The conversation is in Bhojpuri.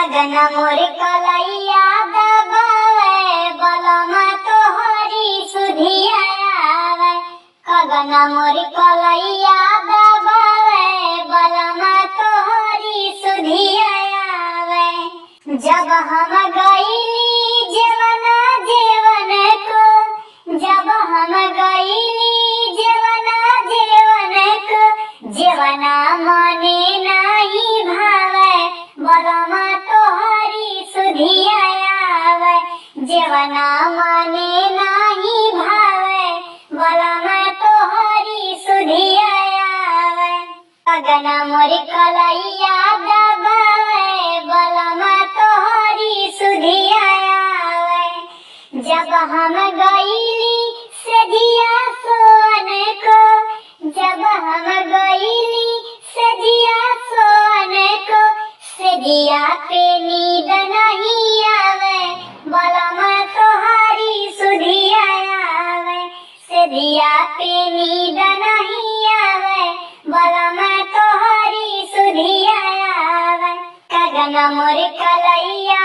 गगन मोर कलैया दबावे बलमा तोहरी सुधिया आवे। गगन मोर कलैया दबावे बलमा तोहरी सुधिया आवे। जब हम गईली जेवना जेवन को, जब हम गईली जेवना जेवन को, जेवना मने नहीं भावे बलमा तोहरी सुधिया आवे। जेवना मने नहीं भावे बलमा तोहरी सुधिया आवे। गगन मोर कलैया दबावे बलमा तोहरी सुधिया आवे। जब हम गईली सजिया सोन को, जब हम गईली सजिया सोन को, सजिया पे नींद नहीं आवे बलमा तोहरी सुधिया आवे। सजिया पे नींद नहीं आवे बलमा तोहरी सुधिया आवे। गगन मोर कलैया